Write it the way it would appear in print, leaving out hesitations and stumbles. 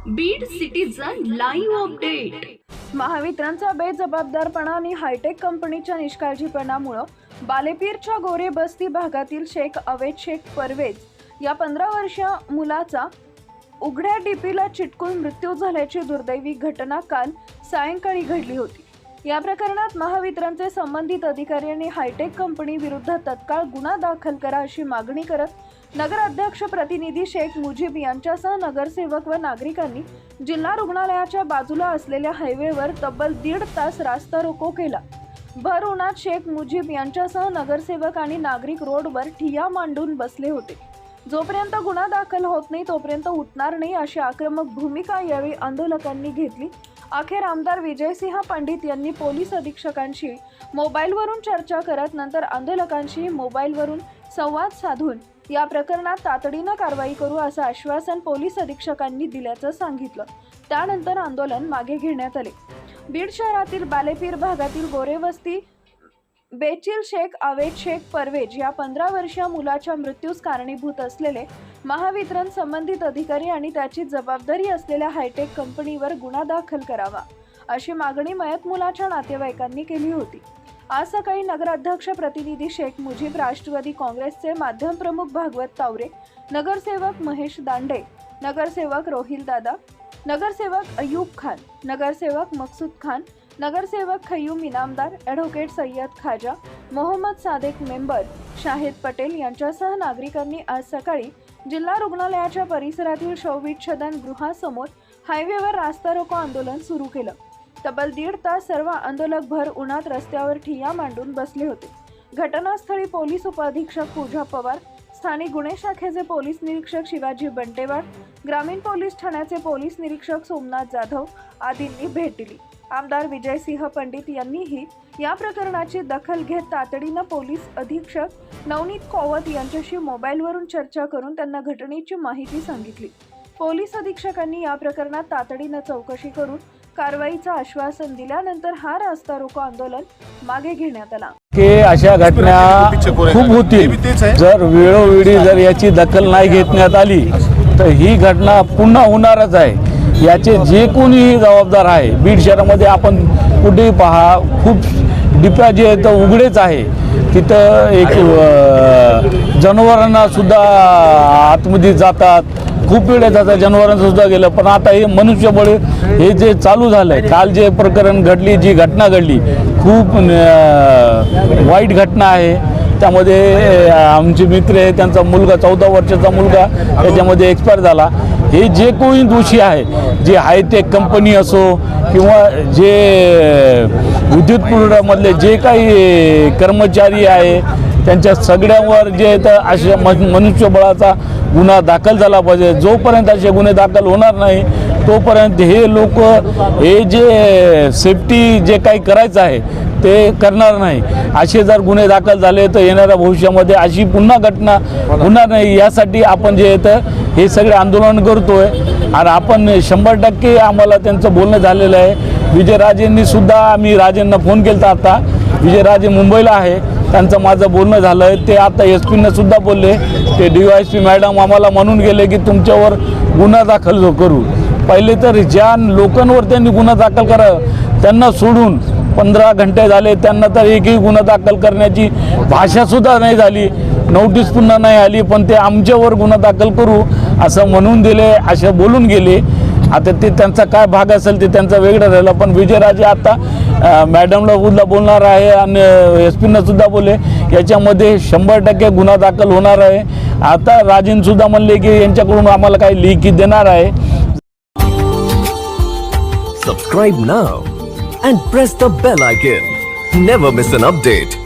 Beed citizen live update. महावितरणचा बेजबाबदारपणा आणि हायटेक कंपनीच्या निष्काळजीपणामुळे बालेपीरच्या गोरे बस्ती भागातील शेख अवेद शेख परवेज या 15 वर्षीय मुलाचा उघड्या डीपीला चिटकून मृत्यू झाल्याची दुर्दैवी घटना काल सायंकाळी घडली होती। या प्रकरणात महावितरणचे संबंधित अधिकारी आणि हायटेक कंपनी विरुद्ध तत्काळ गुन्हा दाखल करा अशी मागणी करत नगराध्यक्ष प्रतिनिधी शेख मुजीब यांच्यासह नगरसेवक व नागरिकांनी जिल्हा रुग्णालयाच्या बाजूला असलेल्या हायवेवर तब्बल 1.5 तास रास्ता रोको केला। भर उन्हात शेख मुजीब यांच्यासह नगरसेवक आणि नागरिक रोडवर ठिय्या मांडून बसले होते। जोपर्यंत गुन्हा दाखल होत नाही तोपर्यंत उठणार नाही अशी आक्रमक भूमिका यावेळी आंदोलकांनी घेतली। अखेर आमदार विजयसिंह पंडित यांनी पोलीस अधीक्षकांशी मोबाईलवरून चर्चा करत नंतर आंदोलकांशी मोबाईलवरून संवाद साधून या प्रकरणात तातडीने कारवाई करू असं आश्वासन पोलीस अधीक्षकांनी दिल्याचं सांगितलं। त्यानंतर आंदोलन मागे घेण्यात आले। बीड शहरातील बालेपीर भागातील गोरेवस्ती बेचिल शेख अवेद शेख परवेज या 15 वर्षीय मुलाच्या मृत्यूस कारणीभूत असलेले महावितरण संबंधित अधिकारी आणि त्याची जबाबदारी असलेल्या हायटेक कंपनीवर गुन्हा दाखल करावा अशी मागणी मयत मुलाच्या नातेवाईकांनी केली होती। आज सकाळी नगराध्यक्ष प्रतिनिधी शेख मुजीब, राष्ट्रवादी काँग्रेसचे माध्यम प्रमुख भागवत तावरे, नगरसेवक महेश दांडे, नगरसेवक रोहिल दादा, नगरसेवक अयूब खान, नगरसेवक मकसूद खान, नगरसेवक खय्यूम इनामदार, ॲडव्होकेट सय्यद खाजा, मोहम्मद सादेक मेंबर, शाहिद पटेल यांच्यासह नागरिकांनी आज सकाळी जिल्हा रुग्णालयाच्या परिसरातील शवविच्छेदन गृहासमोर हायवेवर रास्ता रोको आंदोलन सुरू केलं। तब्बल 1.5 तास सर्व आंदोलक भर उन्हात रस्त्यावर ठिय्या मांडून बसले होते। घटनास्थळी पोलीस उपअधीक्षक पूजा पवार, स्थानिक गुन्हे शाखेचे पोलीस निरीक्षक शिवाजी बंटेवाड, ग्रामीण पोलीस ठाण्याचे पोलीस निरीक्षक सोमनाथ जाधव आदींनी भेट दिली। आमदार विजयसिंह पंडित यांनीही या प्रकरणाची दखल घेत तातडीनं पोलीस अधीक्षक नवनीत कोवत यांच्याशी मोबाईलवरून चर्चा करून त्यांना घटनेची माहिती सांगितली। पोलीस अधीक्षकांनी या प्रकरणात तातडीनं चौकशी करून कारवाईचं आश्वासन दिल्यानंतर हा रास्ता रोको आंदोलन मागे घेण्यात आला। अशा घटना खूप होतील जर वेळोवेळी जर याची दखल नाही घेण्यात आली तर ही घटना पुन्हा होणारच आहे। याचे जे कोणी जबाबदार आहे, बीड शहरामध्ये आपण कुठेही पहा खूप डिप्या जे आहेत उघडेच आहे। तिथं एक जनावरांना सुद्धा आतमध्ये जातात, खूप वेळ जातात, जनावरांचं सुद्धा गेलं। पण आता हे मनुष्यबळ हे जे चालू झालंय, काल जे प्रकरण घडली, जी घटना घडली खूप वाईट घटना आहे। त्यामध्ये आमचे मित्र आहे, त्यांचा मुलगा 14 वर्षाचा मुलगा त्याच्यामध्ये एक्सपायर झाला। हे जे कोणी दोषी आहे, जे हायटेक कंपनी असो किंवा जे विद्युत पुरवठ्यामधले जे काही कर्मचारी आहे त्यांच्या सगळ्यांवर जे तर अशा मनुष्यबळाचा गुन्हा दाखल झाला पाहिजे। जोपर्यंत असे गुन्हे दाखल होणार नाही तोपर्यंत हे लोक हे जे सेफ्टी जे काही करायचं आहे ते करणार नाही। असे जर गुन्हे दाखल झाले तर येणाऱ्या भविष्यामध्ये अशी पुन्हा घटना होणार नाही। यासाठी आपण जे तर हे सगळे आंदोलन करतोय आणि आपण 100% आम्हाला त्यांचं बोलणं झालेलं आहे। विजयराजेंनी सुद्धा, आम्ही राजेंना फोन केला आता, विजयराजे मुंबईला आहे, त्यांचं माझं बोलणं झालं आहे। ते आता SP सुद्धा बोलले, ते DYSP मॅडम आम्हाला म्हणून गेले की तुमच्यावर गुन्हा दाखल करू। पहिले तर ज्या लोकांवर त्यांनी गुन्हा दाखल करा त्यांना सोडून 15 घंटे झाले, त्यांना तर एकही गुन्हा दाखल करण्याची भाषासुद्धा नाही झाली, नोटीस पुन्हा नाही आली, पण ते आमच्यावर गुन्हा दाखल करू असं म्हणून दिले, असं बोलून गेले। आता ते त्यांचा काय भाग असेल ते त्यांचा वेगळं राहिला। पण विजयराजे आता मॅडमला सुद्धा बोलणार आहे आणि SP सुद्धा बोलले याच्यामध्ये 100% गुन्हा दाखल होणार आहे। आता राजेंसुद्धा म्हणले की यांच्याकडून आम्हाला काही लेखी देणार आहे। Subscribe now and press the bell icon. Never miss an update.